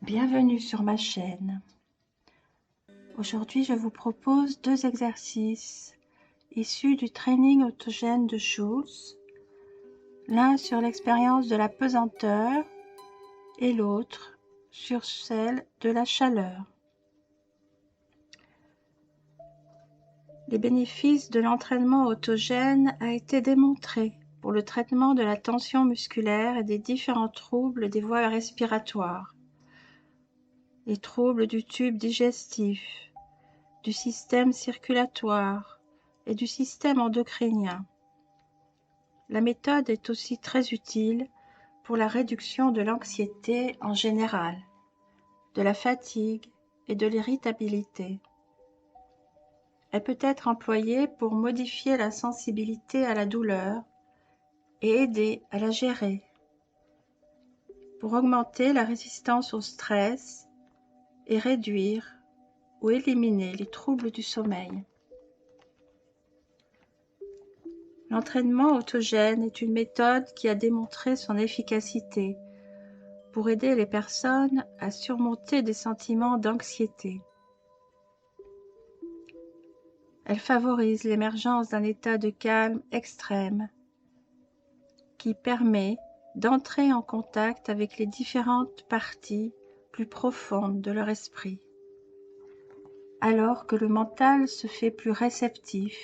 Bienvenue sur ma chaîne. Aujourd'hui, je vous propose 2 exercices issus du training autogène de Schultz, l'un sur l'expérience de la pesanteur et l'autre sur celle de la chaleur. Les bénéfices de l'entraînement autogène a été démontré pour le traitement de la tension musculaire et des différents troubles des voies respiratoires, les troubles du tube digestif, du système circulatoire et du système endocrinien. La méthode est aussi très utile pour la réduction de l'anxiété en général, de la fatigue et de l'irritabilité. Elle peut être employée pour modifier la sensibilité à la douleur et aider à la gérer, pour augmenter la résistance au stress et réduire ou éliminer les troubles du sommeil. L'entraînement autogène est une méthode qui a démontré son efficacité pour aider les personnes à surmonter des sentiments d'anxiété. Elle favorise l'émergence d'un état de calme extrême qui permet d'entrer en contact avec les différentes parties plus profondes de leur esprit, alors que le mental se fait plus réceptif.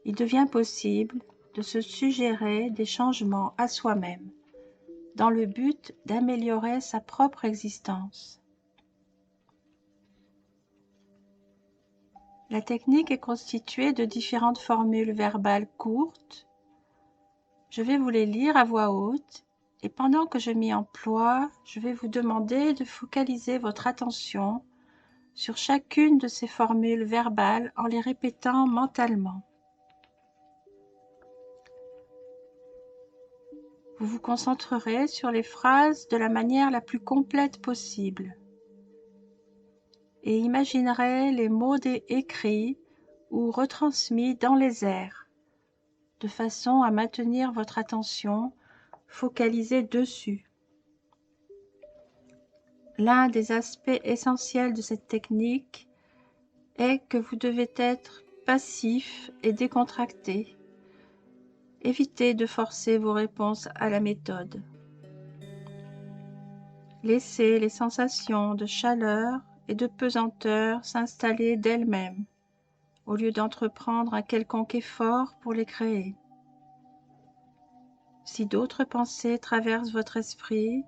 Il devient possible de se suggérer des changements à soi-même, dans le but d'améliorer sa propre existence. La technique est constituée de différentes formules verbales courtes. Je vais vous les lire à voix haute et pendant que je m'y emploie, je vais vous demander de focaliser votre attention sur chacune de ces formules verbales en les répétant mentalement. Vous vous concentrerez sur les phrases de la manière la plus complète possible et imaginerez les mots écrits ou retransmis dans les airs, de façon à maintenir votre attention focalisée dessus. L'un des aspects essentiels de cette technique est que vous devez être passif et décontracté. Évitez de forcer vos réponses à la méthode. Laissez les sensations de chaleur et de pesanteur s'installer d'elles-mêmes, au lieu d'entreprendre un quelconque effort pour les créer. Si d'autres pensées traversent votre esprit,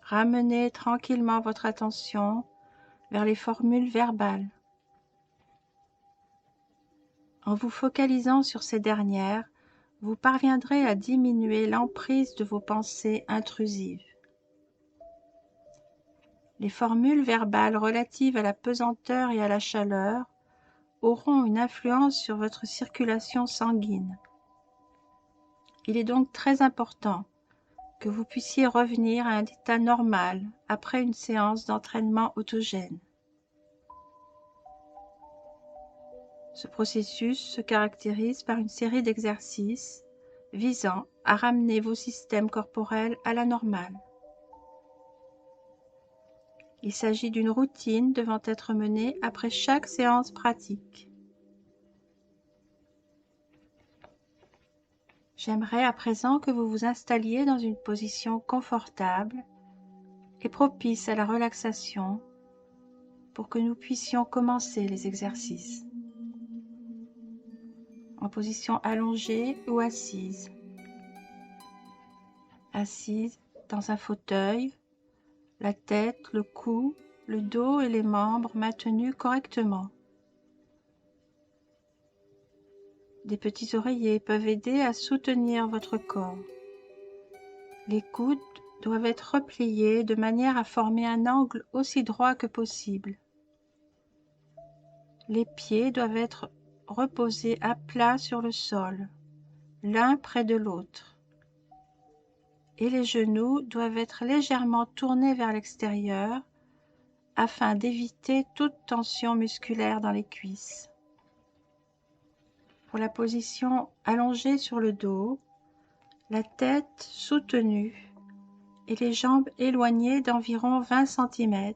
ramenez tranquillement votre attention vers les formules verbales. En vous focalisant sur ces dernières, vous parviendrez à diminuer l'emprise de vos pensées intrusives. Les formules verbales relatives à la pesanteur et à la chaleur auront une influence sur votre circulation sanguine. Il est donc très important que vous puissiez revenir à un état normal après une séance d'entraînement autogène. Ce processus se caractérise par une série d'exercices visant à ramener vos systèmes corporels à la normale. Il s'agit d'une routine devant être menée après chaque séance pratique. J'aimerais à présent que vous vous installiez dans une position confortable et propice à la relaxation pour que nous puissions commencer les exercices. En position allongée ou assise. Assise dans un fauteuil, la tête, le cou, le dos et les membres maintenus correctement. Des petits oreillers peuvent aider à soutenir votre corps. Les coudes doivent être repliés de manière à former un angle aussi droit que possible. Les pieds doivent être reposés à plat sur le sol, l'un près de l'autre. Et les genoux doivent être légèrement tournés vers l'extérieur afin d'éviter toute tension musculaire dans les cuisses. Pour la position allongée sur le dos, la tête soutenue et les jambes éloignées d'environ 20 cm,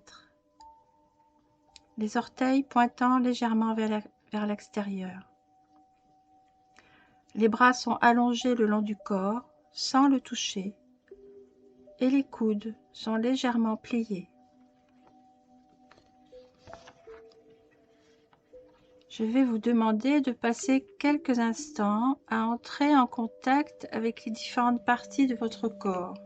les orteils pointant légèrement vers l'extérieur. Les bras sont allongés le long du corps, sans le toucher, et les coudes sont légèrement pliés. Je vais vous demander de passer quelques instants à entrer en contact avec les différentes parties de votre corps.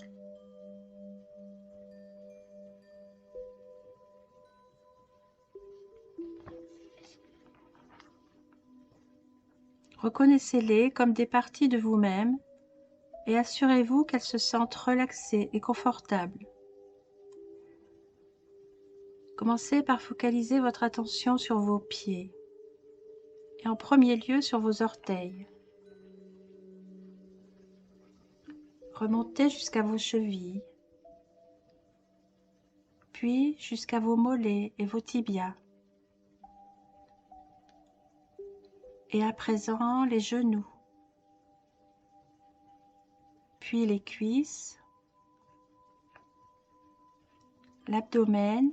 Reconnaissez-les comme des parties de vous-même et assurez-vous qu'elles se sentent relaxées et confortables. Commencez par focaliser votre attention sur vos pieds et en premier lieu sur vos orteils. Remontez jusqu'à vos chevilles, puis jusqu'à vos mollets et vos tibias. Et à présent, les genoux, puis les cuisses, l'abdomen,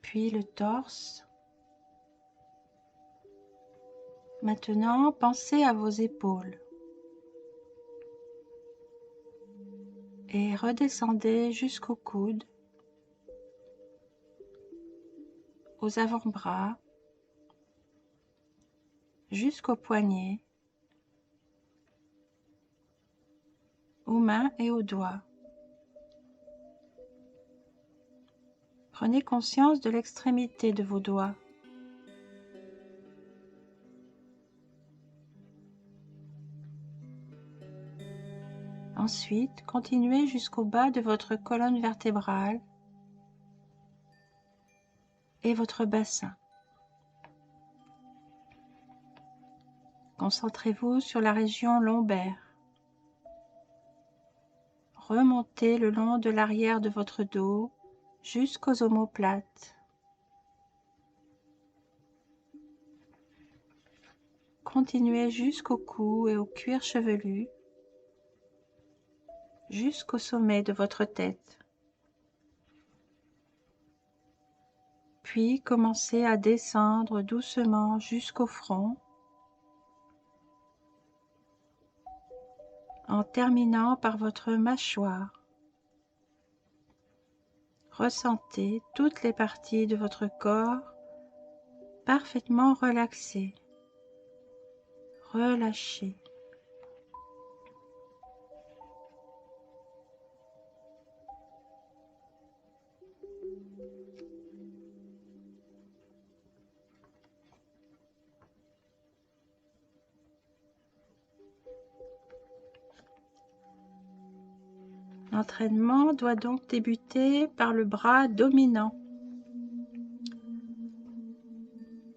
puis le torse. Maintenant, pensez à vos épaules et redescendez jusqu'aux coudes, aux avant-bras, jusqu'aux poignets, aux mains et aux doigts. Prenez conscience de l'extrémité de vos doigts. Ensuite, continuez jusqu'au bas de votre colonne vertébrale et votre bassin. Concentrez-vous sur la région lombaire. Remontez le long de l'arrière de votre dos jusqu'aux omoplates. Continuez jusqu'au cou et au cuir chevelu, jusqu'au sommet de votre tête. Puis commencez à descendre doucement jusqu'au front, en terminant par votre mâchoire. Ressentez toutes les parties de votre corps parfaitement relaxées, relâchées. L'entraînement doit donc débuter par le bras dominant,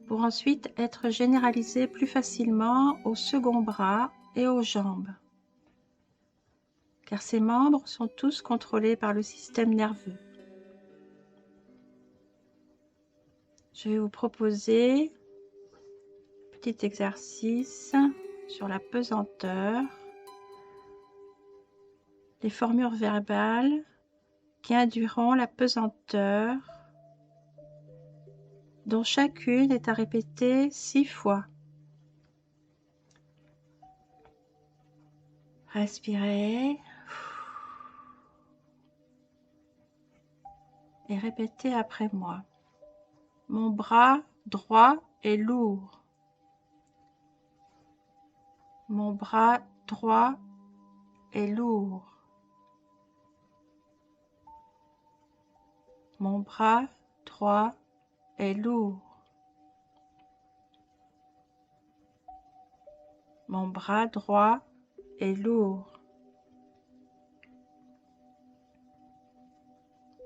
pour ensuite être généralisé plus facilement au second bras et aux jambes, car ces membres sont tous contrôlés par le système nerveux. Je vais vous proposer un petit exercice sur la pesanteur, les formures verbales qui induiront la pesanteur, dont chacune est à répéter 6 fois. Respirez et répétez après moi. Mon bras droit est lourd. Mon bras droit est lourd. Mon bras droit est lourd. Mon bras droit est lourd.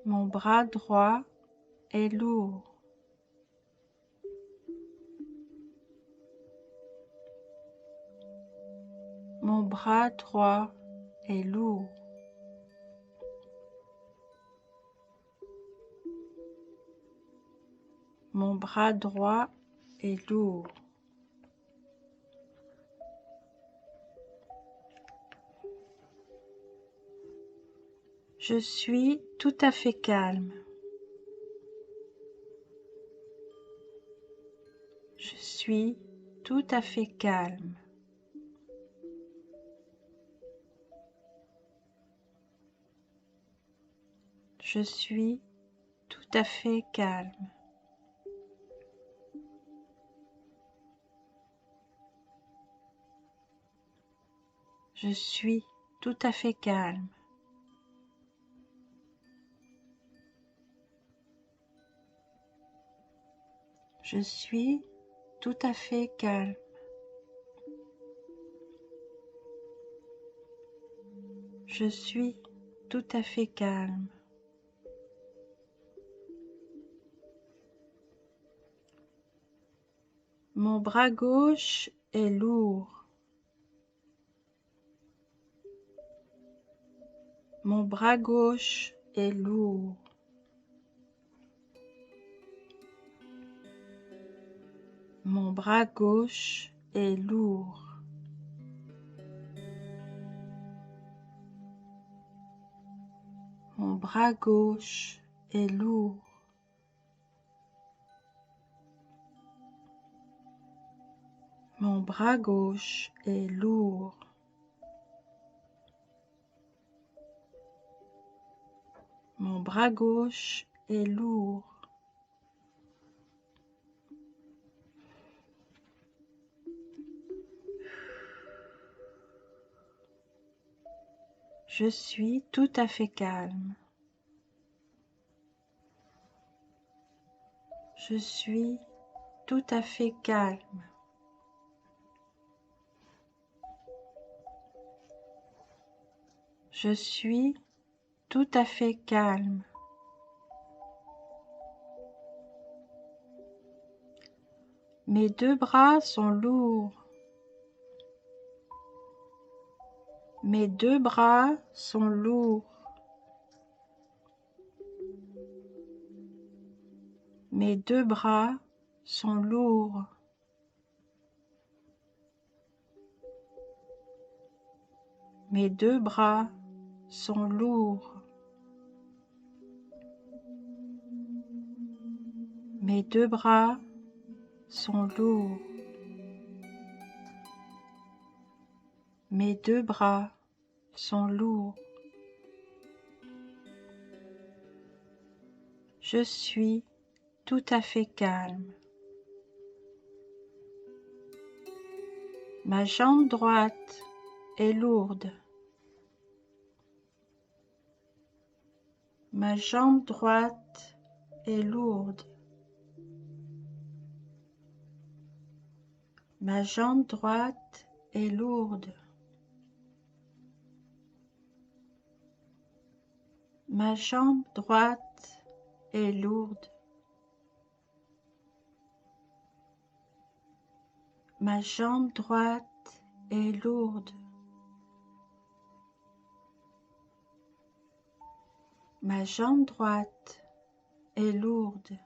Mon bras droit est lourd. Mon bras droit est lourd. Mon bras droit est lourd. Je suis tout à fait calme. Je suis tout à fait calme. Je suis tout à fait calme. Je suis tout à fait calme. Je suis tout à fait calme. Je suis tout à fait calme. Mon bras gauche est lourd. Mon bras gauche est lourd. Mon bras gauche est lourd. Mon bras gauche est lourd. Mon bras gauche est lourd. Mon bras gauche est lourd. Je suis tout à fait calme. Je suis tout à fait calme. Je suis tout à fait calme. Mes deux bras sont lourds. Mes deux bras sont lourds. Mes deux bras sont lourds. Mes deux bras sont lourds. Mes deux bras sont lourds. Mes deux bras sont lourds. Je suis tout à fait calme. Ma jambe droite est lourde. Ma jambe droite est lourde. Ma jambe droite est lourde. Ma jambe droite est lourde. Ma jambe droite est lourde. Ma jambe droite est lourde.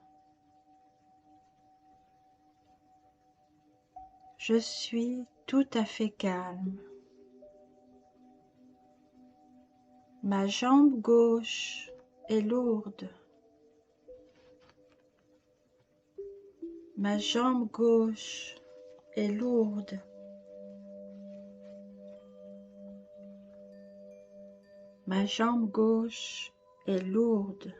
Je suis tout à fait calme. Ma jambe gauche est lourde. Ma jambe gauche est lourde. Ma jambe gauche est lourde.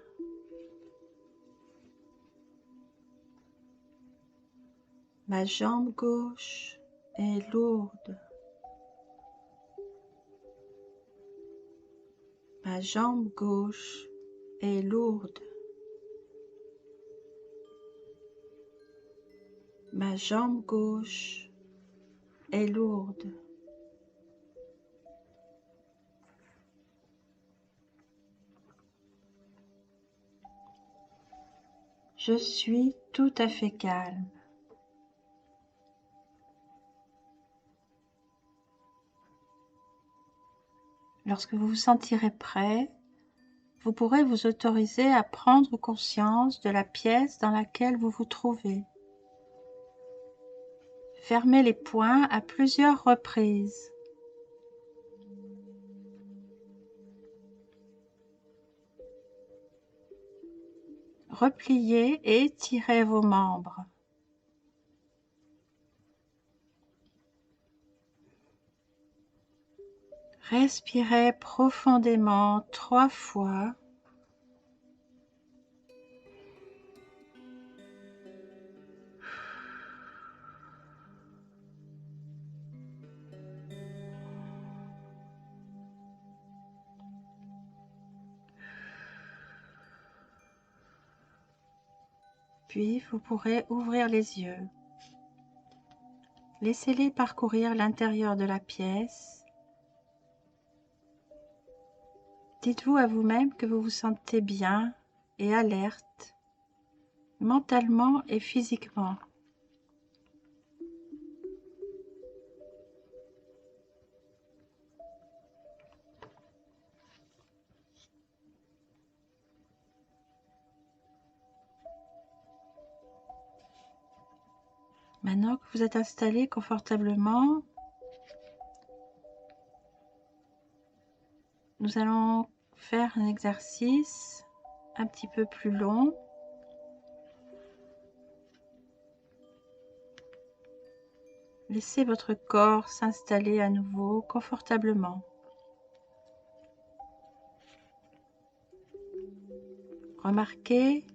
Ma jambe gauche est lourde. Ma jambe gauche est lourde. Ma jambe gauche est lourde. Je suis tout à fait calme. Lorsque vous vous sentirez prêt, vous pourrez vous autoriser à prendre conscience de la pièce dans laquelle vous vous trouvez. Fermez les poings à plusieurs reprises. Repliez et étirez vos membres. Respirez profondément 3 fois. Puis vous pourrez ouvrir les yeux. Laissez-les parcourir l'intérieur de la pièce. Dites-vous à vous-même que vous vous sentez bien et alerte, mentalement et physiquement. Maintenant que vous êtes installé confortablement, nous allons faire un exercice un petit peu plus long. Laissez votre corps s'installer à nouveau confortablement. Remarquez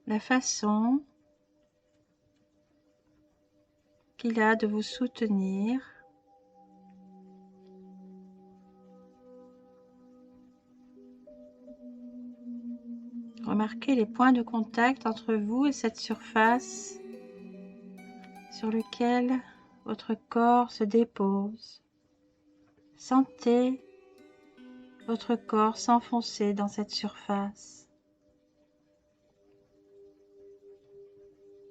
la façon qu'il a de vous soutenir. Remarquez les points de contact entre vous et cette surface sur laquelle votre corps se dépose. Sentez votre corps s'enfoncer dans cette surface.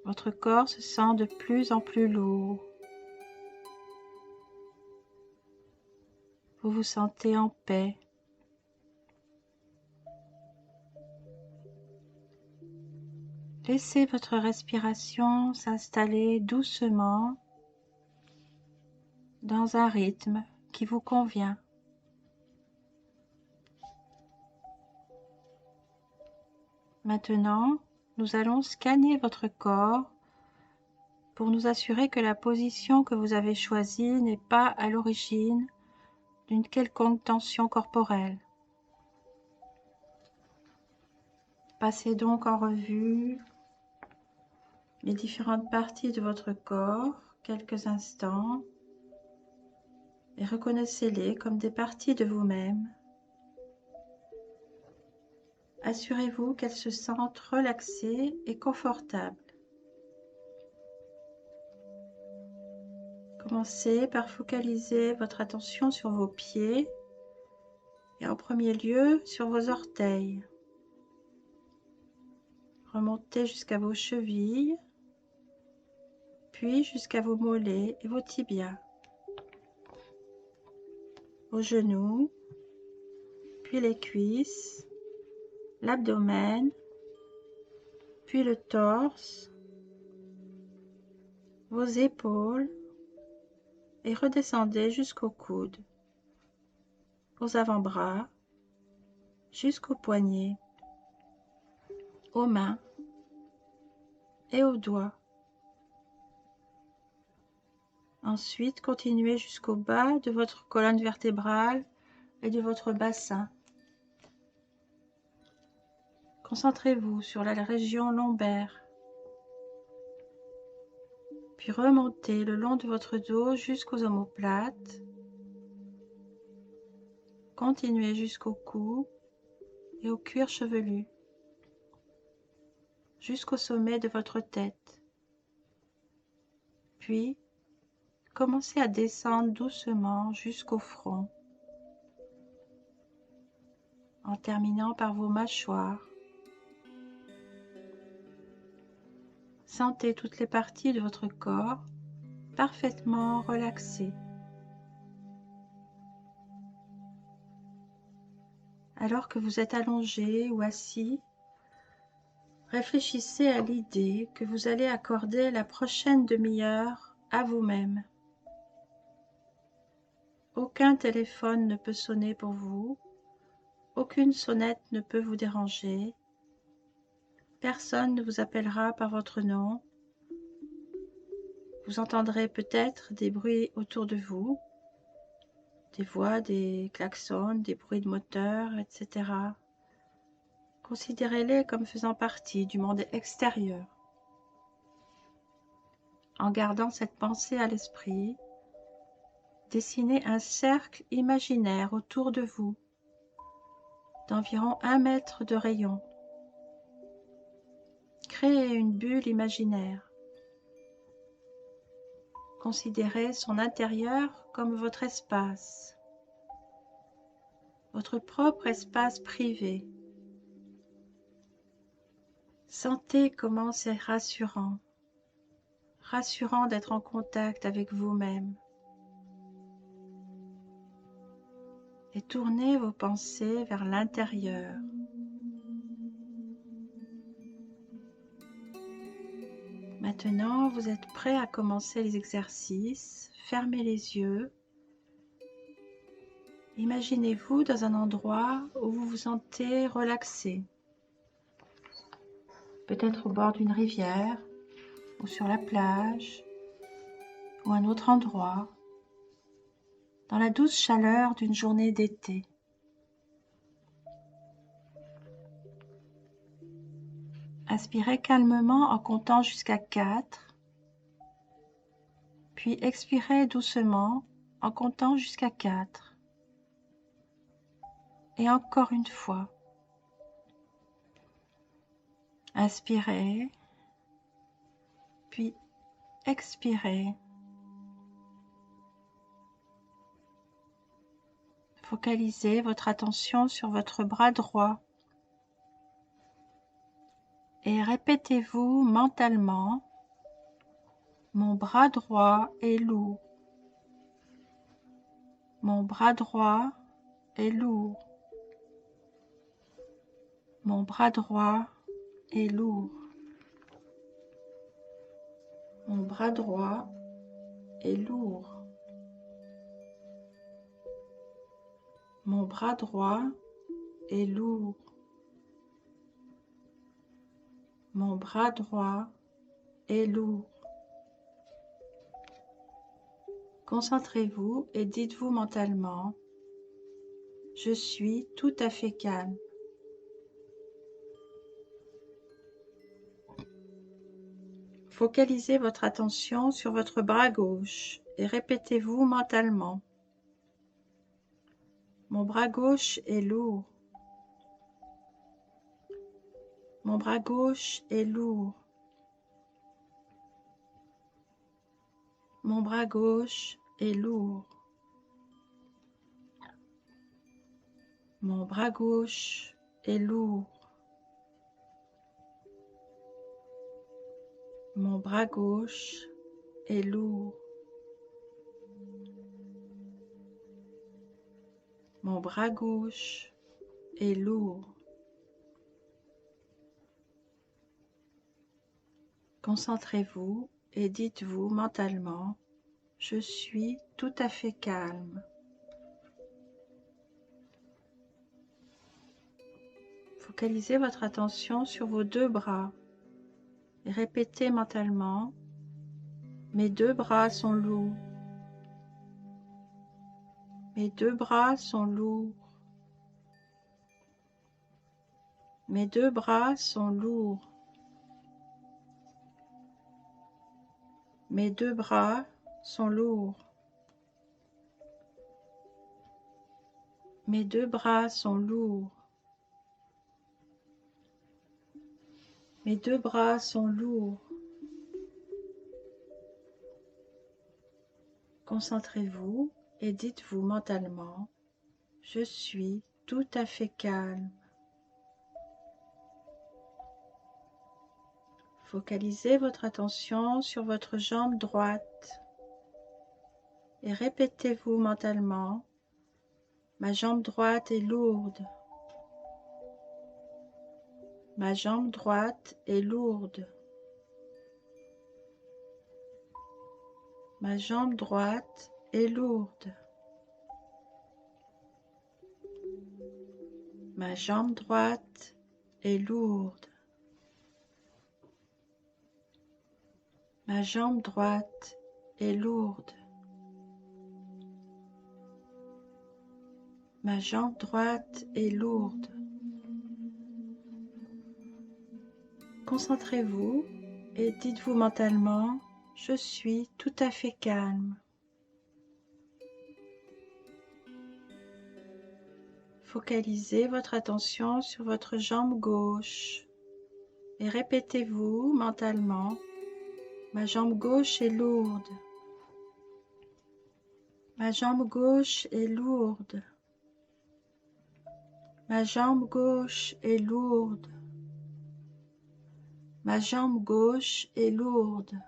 Votre corps se sent de plus en plus lourd. Vous vous sentez en paix. Laissez votre respiration s'installer doucement dans un rythme qui vous convient. Maintenant, nous allons scanner votre corps pour nous assurer que la position que vous avez choisie n'est pas à l'origine d'une quelconque tension corporelle. Passez donc en revue les différentes parties de votre corps quelques instants et reconnaissez-les comme des parties de vous-même. Assurez-vous qu'elles se sentent relaxées et confortables. Commencez par focaliser votre attention sur vos pieds et en premier lieu sur vos orteils. Remontez jusqu'à vos chevilles, puis jusqu'à vos mollets et vos tibias, vos genoux, puis les cuisses, l'abdomen, puis le torse, vos épaules et redescendez jusqu'aux coudes, aux avant-bras, jusqu'aux poignets, aux mains et aux doigts. Ensuite, continuez jusqu'au bas de votre colonne vertébrale et de votre bassin. Concentrez-vous sur la région lombaire, puis remontez le long de votre dos jusqu'aux omoplates. Continuez jusqu'au cou et au cuir chevelu, jusqu'au sommet de votre tête. Puis, commencez à descendre doucement jusqu'au front, en terminant par vos mâchoires. Sentez toutes les parties de votre corps parfaitement relaxées. Alors que vous êtes allongé ou assis, réfléchissez à l'idée que vous allez accorder la prochaine demi-heure à vous-même. Aucun téléphone ne peut sonner pour vous, aucune sonnette ne peut vous déranger, Personne ne vous appellera par votre nom. Vous entendrez peut-être des bruits autour de vous, des voix, des klaxons, des bruits de moteur, etc. Considérez-les comme faisant partie du monde extérieur. En gardant cette pensée à l'esprit, dessinez un cercle imaginaire autour de vous, d'environ 1 mètre de rayon. Créez une bulle imaginaire. Considérez son intérieur comme votre espace, votre propre espace privé. Sentez comment c'est rassurant, rassurant d'être en contact avec vous-même. Et tournez vos pensées vers l'intérieur. Maintenant, vous êtes prêt à commencer les exercices. Fermez les yeux. Imaginez-vous dans un endroit où vous vous sentez relaxé. Peut-être au bord d'une rivière, ou sur la plage, ou un autre endroit, dans la douce chaleur d'une journée d'été. Inspirez calmement en comptant jusqu'à 4, puis expirez doucement en comptant jusqu'à 4. Et encore une fois. Inspirez, puis expirez. Focalisez votre attention sur votre bras droit et répétez-vous mentalement: mon bras droit est lourd. Mon bras droit est lourd. Mon bras droit est lourd. Mon bras droit est lourd. Mon bras droit est lourd. Mon bras droit est lourd. Concentrez-vous et dites-vous mentalement: je suis tout à fait calme. Focalisez votre attention sur votre bras gauche et répétez-vous mentalement: mon bras gauche est lourd. Mon bras gauche est lourd. Mon bras gauche est lourd. Mon bras gauche est lourd. Mon bras gauche est lourd. Mon bras gauche est lourd. Concentrez-vous et dites-vous mentalement: je suis tout à fait calme. Focalisez votre attention sur vos 2 bras et répétez mentalement: mes 2 bras sont lourds. Mes 2 bras sont lourds. Mes 2 bras sont lourds. Mes 2 bras sont lourds. Mes 2 bras sont lourds. Mes 2 bras sont lourds. Concentrez-vous et dites-vous mentalement: je suis tout à fait calme. Focalisez votre attention sur votre jambe droite et répétez-vous mentalement: ma jambe droite est lourde. Ma jambe droite est lourde. Ma jambe droite est lourde. Ma jambe droite est lourde. Ma jambe droite est lourde. Ma jambe droite est lourde. Concentrez-vous et dites-vous mentalement, je suis tout à fait calme. Focalisez votre attention sur votre jambe gauche et répétez-vous mentalement, ma jambe gauche est lourde. Ma jambe gauche est lourde. Ma jambe gauche est lourde. Ma jambe gauche est lourde.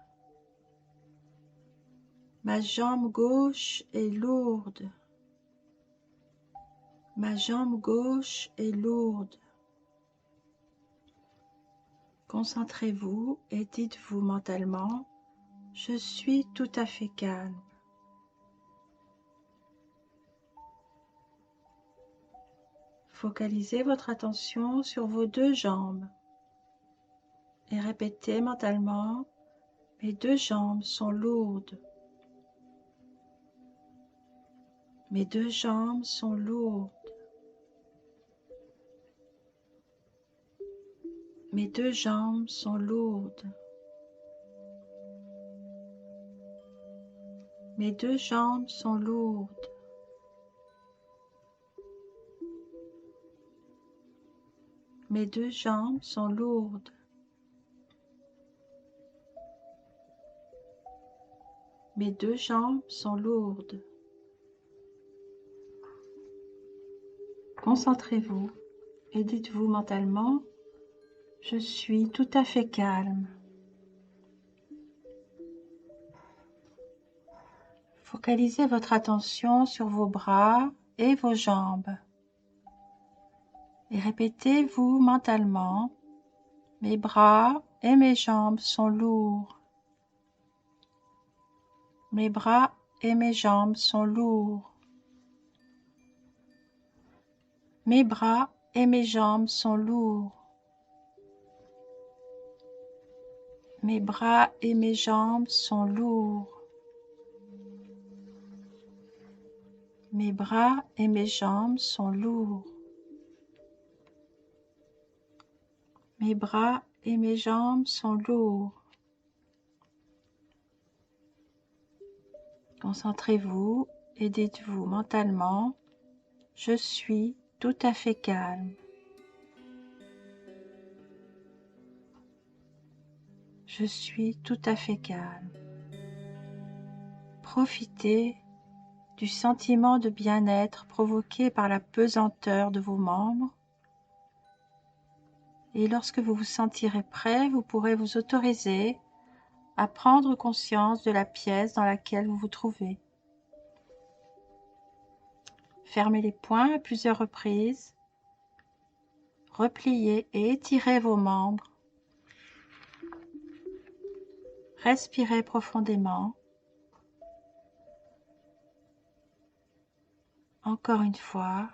Ma jambe gauche est lourde. Ma jambe gauche est lourde. Concentrez-vous et dites-vous mentalement, je suis tout à fait calme. Focalisez votre attention sur vos deux jambes et répétez mentalement, mes deux jambes sont lourdes. Mes deux jambes sont lourdes. Mes deux jambes sont lourdes. Mes deux jambes sont lourdes. Mes deux jambes sont lourdes. Mes deux jambes sont lourdes. Concentrez-vous et dites-vous mentalement, je suis tout à fait calme. Focalisez votre attention sur vos bras et vos jambes. Et répétez-vous mentalement, mes bras et mes jambes sont lourds. Mes bras et mes jambes sont lourds. Mes bras et mes jambes sont lourds. Mes bras et mes jambes sont lourds. Mes bras et mes jambes sont lourds. Mes bras et mes jambes sont lourds. Concentrez-vous et dites-vous mentalement, je suis tout à fait calme. Je suis tout à fait calme. Profitez du sentiment de bien-être provoqué par la pesanteur de vos membres. Et lorsque vous vous sentirez prêt, vous pourrez vous autoriser à prendre conscience de la pièce dans laquelle vous vous trouvez. Fermez les poings à plusieurs reprises. Repliez et étirez vos membres. Respirez profondément. Encore une fois.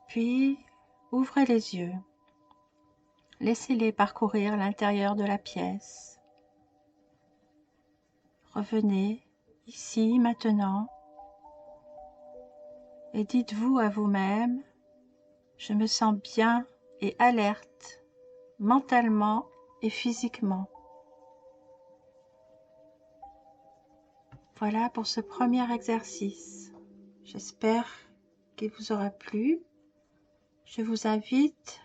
Puis, ouvrez les yeux. Laissez-les parcourir l'intérieur de la pièce. Revenez ici, maintenant, et dites-vous à vous-même, je me sens bien et alerte, mentalement et physiquement. Voilà pour ce premier exercice. J'espère qu'il vous aura plu. Je vous invite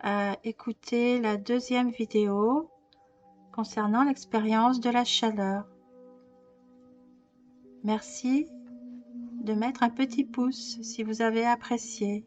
à écouter la deuxième vidéo concernant l'expérience de la chaleur. Merci de mettre un petit pouce si vous avez apprécié.